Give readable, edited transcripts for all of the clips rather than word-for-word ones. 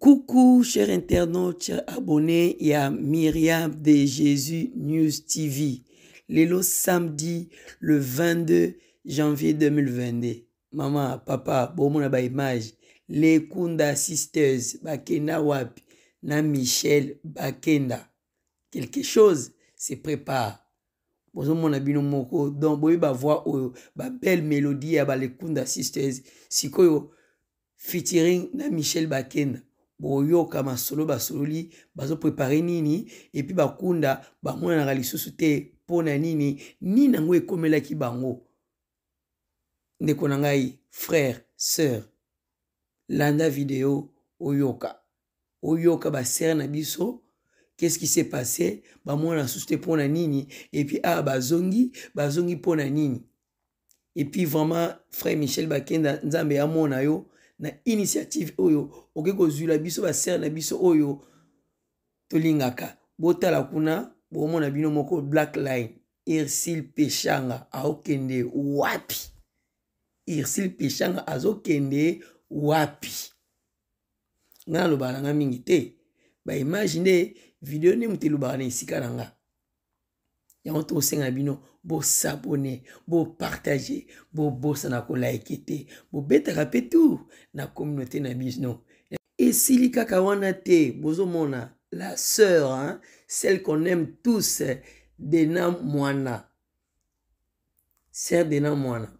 Coucou, chers internautes, chers abonnés, il y a Myriam de Jésus News TV. Lelo samedi, le 22 janvier 2022. Maman, papa, bon mon ba image. Les Kunda Sisters, Bakenda Wapi, na Michel Bakenda. Quelque chose se prépare. Bon mon abino moko, donc boy ba voix ba belle mélodie à les Kunda Sisters. Sikoyo featuring na Michel Bakenda. Boyoka masolo basololi bazo préparer nini et puis bakunda ba mona na lisusu te pona nini ni nango ekomela ki bango ndeko na ngai frère sœur landa vidéo oyoka ba sœur na biso qu'est-ce qui s'est passé ba mona susu te pona nini et puis bazongi pona nini et puis vraiment frère Michel Bakenda nzambe amona yo na initiative oyo okeko zula biso ba ser na biso oyo tolingaka botala kuna bomona bino moko Black Line Irsil Peshanga aokende wapi Irsil Peshanga azokende wapi ngana lo balanga mingi te ba imagine video ne mutelu bana isika nanga yango to senga bino bo s'abonner, bo partager, bo bossa na ko like te, bo betaka pe tout na communauté na bisno. Et si kaka wana te, bozo mona la sœur, hein, celle qu'on aime tous, Dena Mwana. Sœur Dena Mwana.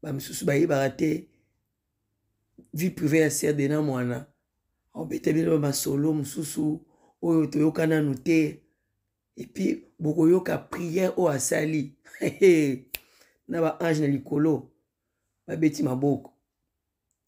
Ba misusu ba yibarate vie privée à sœur Dena Mwana. On bete bino ba solo misusu oyo toyokana nuté. Et puis bokoyoka prière o asali. Na ba ange na likolo ba beti maboko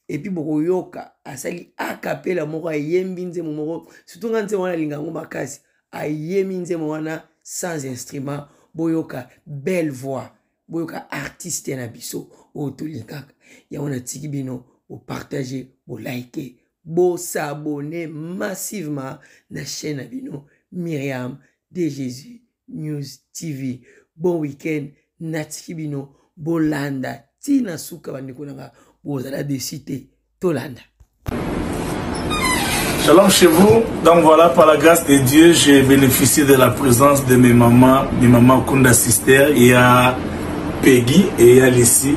et puis bokoyoka asali akapela moko ayembi nzemo moko surtout nga nzemo wana lingango makasi ayembi nzemo wana sans instrument boyoka belle voix boyoka artiste na biso o tolingaka ya wana tiki bino bo partager bo liker bo s'abonner massivement na chaîne na bino Myriam de Jésus News TV. Bon week-end, Natikibino, Bolanda, Tina Souka Bandikonanga, Bozala de Cité, Tolanda. Shalom chez vous. Donc voilà, par la grâce de Dieu, j'ai bénéficié de la présence de mes mamans Kunda Sister. Il y a Peggy et il y a Lissi.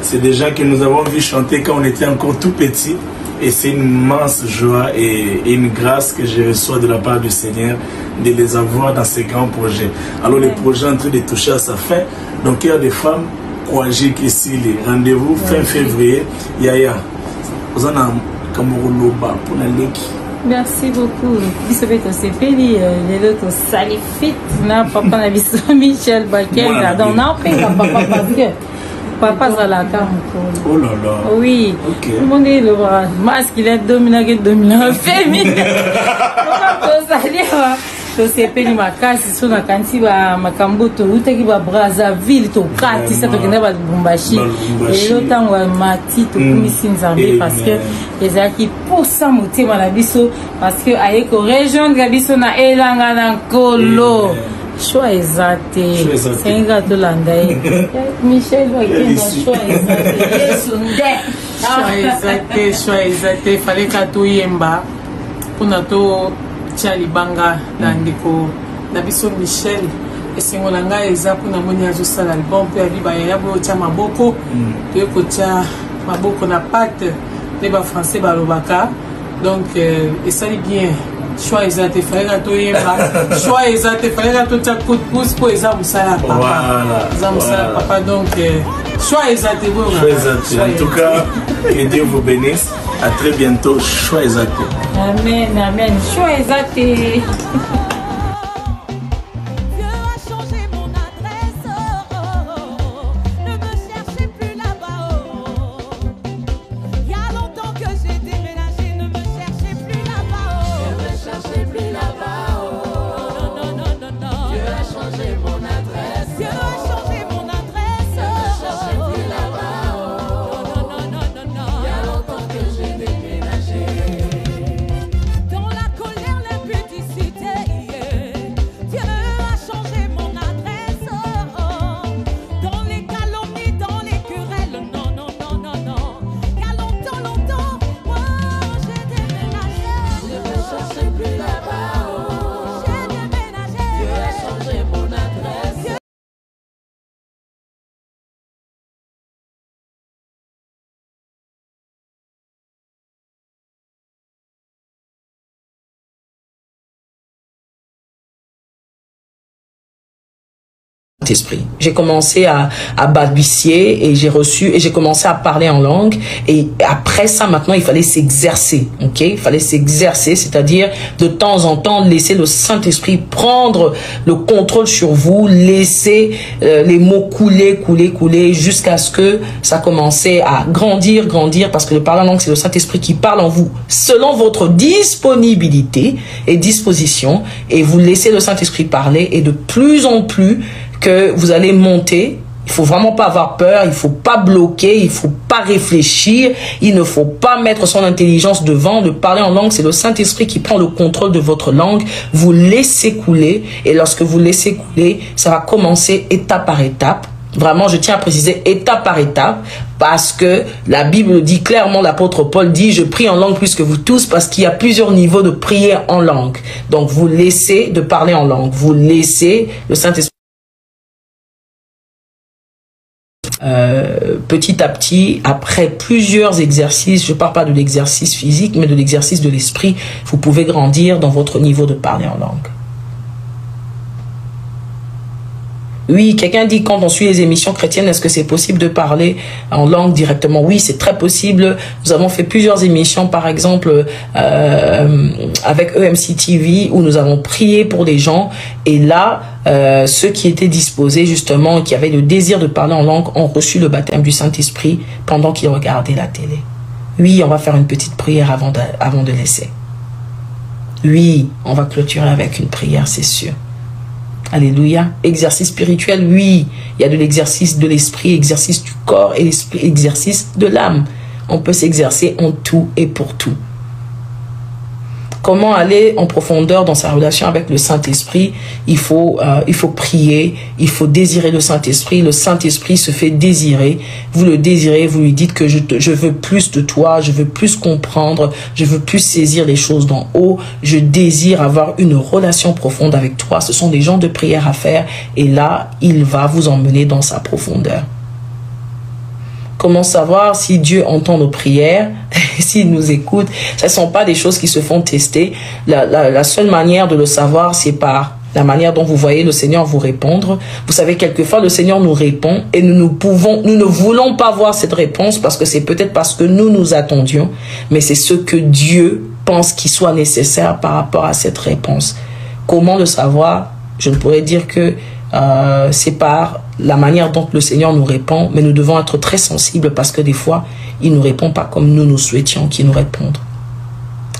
C'est des gens que nous avons vu chanter quand on était encore tout petit. Et c'est une immense joie et une grâce que je reçois de la part du Seigneur de les avoir dans ces grands projets. Alors le projet est en train de toucher à sa fin. Donc il y a des femmes courageuses ici. Les rendez-vous fin février. Yaya, vous en avez pour la leki. Merci beaucoup. Bisous sepeli les autres salifit na papa na biso Michel Bakenda. Donc non papa parce que papa Zalaka. Oh là là. Oui. Okay. Tout le monde est le masculin dominant féminin. To sepeli makasi so na kanti ba makambo to utaki ba Brazzaville to kati sa to kenda ba Lubumbashi. Et l'autant mati to kumisi nzambe parce que ezaki posa motema na biso parce que ayeko rejoindre biso na elanga na nkolo. Choix exact. C'est un gars de l'Andaï. Michel Bakenda, choix exact. Choix exact. Il fallait qu'à tout yemba pour notre Tchalibanga d'Andiko. Nabiso Michel. Et c'est mon langage exact pour nous mener à ce album. Puis à Viba Yabo, Tia Maboko. Puis Tia Maboko na pâte. Les bas français Balobaka. Donc, et ça dit bien. Choix exact, il fallait que tu aies choix exact, il fallait que tu aies coup de pouce pour les hommes, ça, papa. Les hommes, ça, papa. Donc, choix exact, choix exact. En tout cas, que Dieu vous bénisse. À très bientôt. Choix exact. Amen, amen. Choix exact. Dans la colère, l'impudicité. Esprit. J'ai commencé à balbutier et j'ai commencé à parler en langue, et après ça maintenant il fallait s'exercer, ok? Il fallait s'exercer, c'est-à-dire de temps en temps laisser le Saint-Esprit prendre le contrôle sur vous, laisser les mots couler jusqu'à ce que ça commençait à grandir, parce que le parler en langue c'est le Saint-Esprit qui parle en vous selon votre disponibilité et disposition, et vous laissez le Saint-Esprit parler, et de plus en plus que vous allez monter. Il faut vraiment pas avoir peur, il faut pas bloquer, il faut pas réfléchir, il ne faut pas mettre son intelligence devant. Le parler en langue, c'est le Saint-Esprit qui prend le contrôle de votre langue. Vous laissez couler, et lorsque vous laissez couler, ça va commencer étape par étape. Vraiment, je tiens à préciser étape par étape, parce que la Bible dit clairement, l'apôtre Paul dit, je prie en langue plus que vous tous, parce qu'il y a plusieurs niveaux de prière en langue. Donc, vous laissez de parler en langue, vous laissez le Saint-Esprit. Petit à petit, après plusieurs exercices, je ne parle pas de l'exercice physique, mais de l'exercice de l'esprit, vous pouvez grandir dans votre niveau de parler en langue. Oui, quelqu'un dit, quand on suit les émissions chrétiennes, est-ce que c'est possible de parler en langue directement? Oui, c'est très possible. Nous avons fait plusieurs émissions, par exemple, avec EMC TV, où nous avons prié pour des gens. Et là, ceux qui étaient disposés, justement, qui avaient le désir de parler en langue, ont reçu le baptême du Saint-Esprit pendant qu'ils regardaient la télé. Oui, on va faire une petite prière avant de laisser. Oui, on va clôturer avec une prière, c'est sûr. Alléluia. Exercice spirituel, oui. Il y a de l'exercice de l'esprit, exercice du corps, et exercice de l'âme. On peut s'exercer en tout et pour tout. Comment aller en profondeur dans sa relation avec le Saint-Esprit? Il faut prier, il faut désirer le Saint-Esprit. Le Saint-Esprit se fait désirer. Vous le désirez, vous lui dites que je veux plus de toi, je veux plus comprendre, je veux plus saisir les choses d'en haut. Je désire avoir une relation profonde avec toi. Ce sont des gens de prière à faire, et là, il va vous emmener dans sa profondeur. Comment savoir si Dieu entend nos prières, s'il nous écoute? Ce ne sont pas des choses qui se font tester. La seule manière de le savoir, c'est par la manière dont vous voyez le Seigneur vous répondre. Vous savez, quelquefois, le Seigneur nous répond, et nous ne voulons pas voir cette réponse, parce que c'est peut-être parce que nous attendions, mais c'est ce que Dieu pense qu'il soit nécessaire par rapport à cette réponse. Comment le savoir? Je ne pourrais dire que c'est par la manière dont le Seigneur nous répond, mais nous devons être très sensibles, parce que des fois, il ne nous répond pas comme nous souhaitions qu'il nous réponde.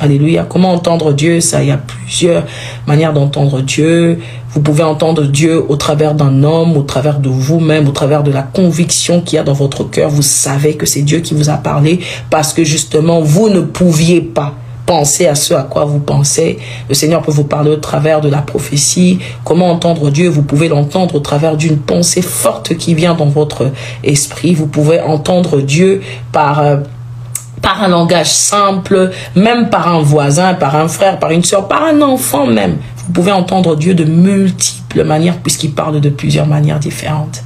Alléluia. Comment entendre Dieu? Ça, il y a plusieurs manières d'entendre Dieu. Vous pouvez entendre Dieu au travers d'un homme, au travers de vous-même, au travers de la conviction qu'il y a dans votre cœur. Vous savez que c'est Dieu qui vous a parlé, parce que justement, vous ne pouviez pas penser à ce à quoi vous pensez. Le Seigneur peut vous parler au travers de la prophétie. Comment entendre Dieu? Vous pouvez l'entendre au travers d'une pensée forte qui vient dans votre esprit. Vous pouvez entendre Dieu par un langage simple, même par un voisin, par un frère, par une soeur, par un enfant même. Vous pouvez entendre Dieu de multiples manières, puisqu'il parle de plusieurs manières différentes.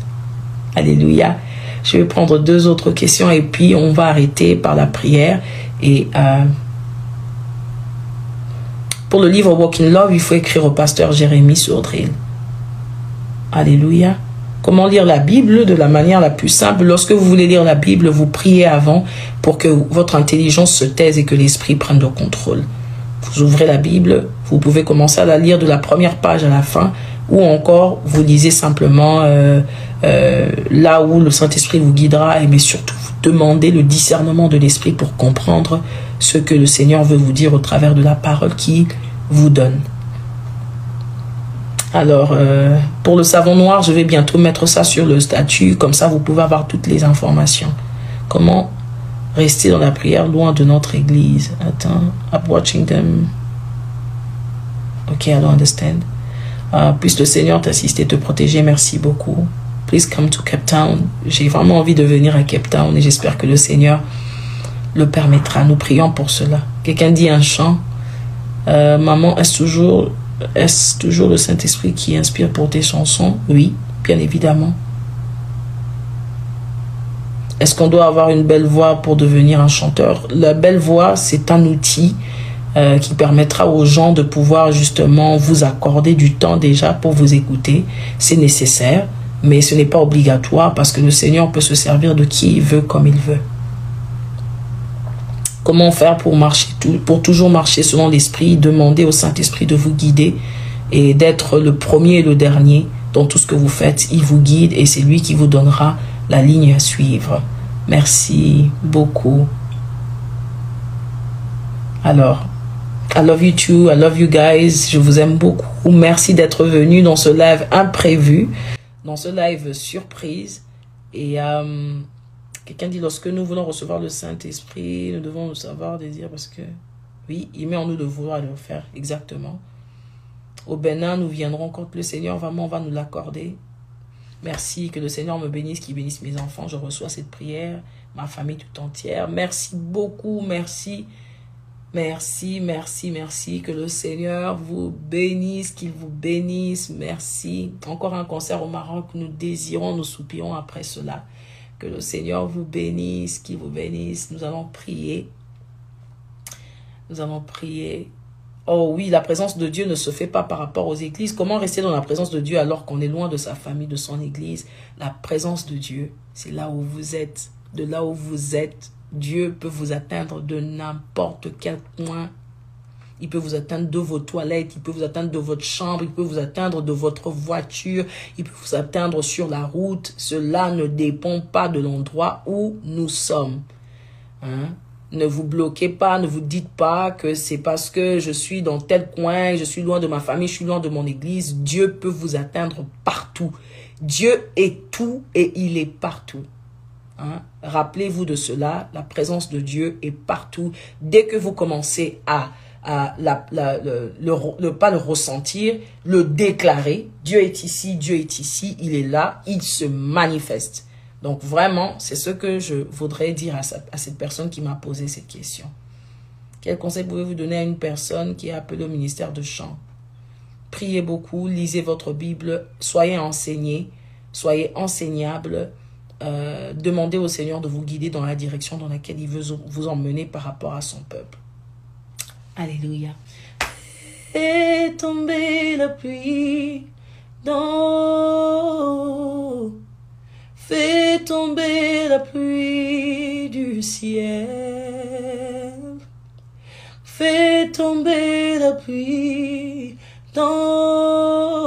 Alléluia. Je vais prendre 2 autres questions, et puis on va arrêter par la prière. Et pour le livre Walk in Love, il faut écrire au pasteur Jérémie Sourdril. Alléluia. Comment lire la Bible de la manière la plus simple? Lorsque vous voulez lire la Bible, vous priez avant pour que votre intelligence se taise et que l'esprit prenne le contrôle. Vous ouvrez la Bible, vous pouvez commencer à la lire de la première page à la fin, ou encore vous lisez simplement là où le Saint-Esprit vous guidera, mais surtout vous demandez le discernement de l'esprit pour comprendre ce que le Seigneur veut vous dire au travers de la parole qu'il vous donne. Alors, pour le savon noir, je vais bientôt mettre ça sur le statut, comme ça vous pouvez avoir toutes les informations. Comment rester dans la prière loin de notre église? Attends, I'm watching them. Ok, I don't understand. Puisse le Seigneur t'assister, te protéger, merci beaucoup. Please come to Cape Town. J'ai vraiment envie de venir à Cape Town, et j'espère que le Seigneur le permettra. Nous prions pour cela. Quelqu'un dit un chant. Maman, est-ce toujours le Saint-Esprit qui inspire pour tes chansons? Oui, bien évidemment. Est-ce qu'on doit avoir une belle voix pour devenir un chanteur? La belle voix, c'est un outil qui permettra aux gens de pouvoir justement vous accorder du temps déjà pour vous écouter. C'est nécessaire. Mais ce n'est pas obligatoire parce que le Seigneur peut se servir de qui il veut comme il veut. Comment faire pour toujours marcher selon l'Esprit? Demandez au Saint-Esprit de vous guider et d'être le premier et le dernier dans tout ce que vous faites. Il vous guide et c'est lui qui vous donnera la ligne à suivre. Merci beaucoup. Alors, I love you too, I love you guys. Je vous aime beaucoup. Merci d'être venus dans ce live imprévu, dans ce live surprise. Et quelqu'un dit, lorsque nous voulons recevoir le Saint-Esprit, nous devons le savoir, désir, parce que, oui, il met en nous de vouloir le faire, exactement. Au Bénin, nous viendrons quand le Seigneur vraiment va nous l'accorder. Merci, que le Seigneur me bénisse, qu'il bénisse mes enfants. Je reçois cette prière, ma famille tout entière. Merci beaucoup, merci. Merci, merci, merci. Que le Seigneur vous bénisse, qu'il vous bénisse. Merci. Encore un concert au Maroc. Nous désirons, nous soupirons après cela. Que le Seigneur vous bénisse, qu'il vous bénisse. Nous allons prier. Nous allons prier. Oh oui, la présence de Dieu ne se fait pas par rapport aux églises. Comment rester dans la présence de Dieu alors qu'on est loin de sa famille, de son église? La présence de Dieu, c'est là où vous êtes. De là où vous êtes, Dieu peut vous atteindre de n'importe quel point. Il peut vous atteindre de vos toilettes, il peut vous atteindre de votre chambre, il peut vous atteindre de votre voiture, il peut vous atteindre sur la route. Cela ne dépend pas de l'endroit où nous sommes. Hein? Ne vous bloquez pas, ne vous dites pas que c'est parce que je suis dans tel coin, je suis loin de ma famille, je suis loin de mon église. Dieu peut vous atteindre partout. Dieu est tout et il est partout. Hein? Rappelez-vous de cela, la présence de Dieu est partout. Dès que vous commencez à pas le ressentir, le déclarer, Dieu est ici, il est là, il se manifeste. Donc vraiment, c'est ce que je voudrais dire à cette personne qui m'a posé cette question. Quel conseil pouvez-vous donner à une personne qui est appelée au ministère de chant? Priez beaucoup, lisez votre Bible, soyez enseignés, soyez enseignables. Demandez au Seigneur de vous guider dans la direction dans laquelle il veut vous emmener par rapport à son peuple. Alléluia. Et tomber la pluie dans... Fais tomber la pluie du ciel. Fais tomber la pluie dans...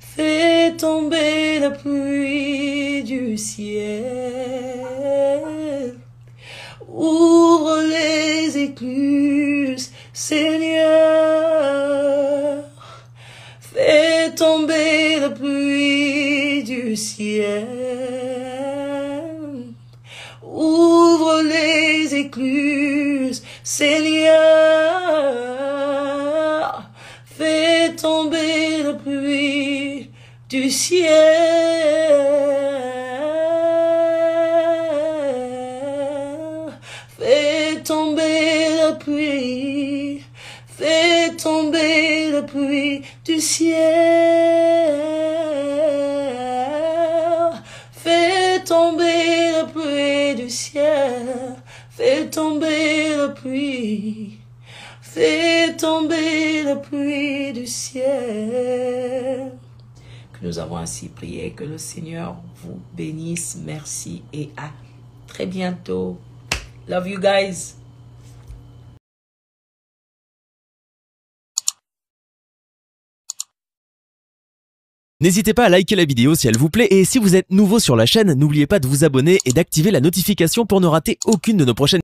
Fais tomber la pluie du ciel. Ouvre les écluses, Seigneur. Fais tomber la pluie du ciel. Ouvre les écluses, Seigneur. Fais tomber la pluie du ciel. Fais tomber la pluie. Fais tomber la pluie du ciel. Fais tomber la pluie du ciel. Fais tomber la pluie. Fais tomber la pluie du ciel. Que nous avons ainsi prié, que le Seigneur vous bénisse. Merci et à très bientôt. Love you guys. N'hésitez pas à liker la vidéo si elle vous plaît et si vous êtes nouveau sur la chaîne, n'oubliez pas de vous abonner et d'activer la notification pour ne rater aucune de nos prochaines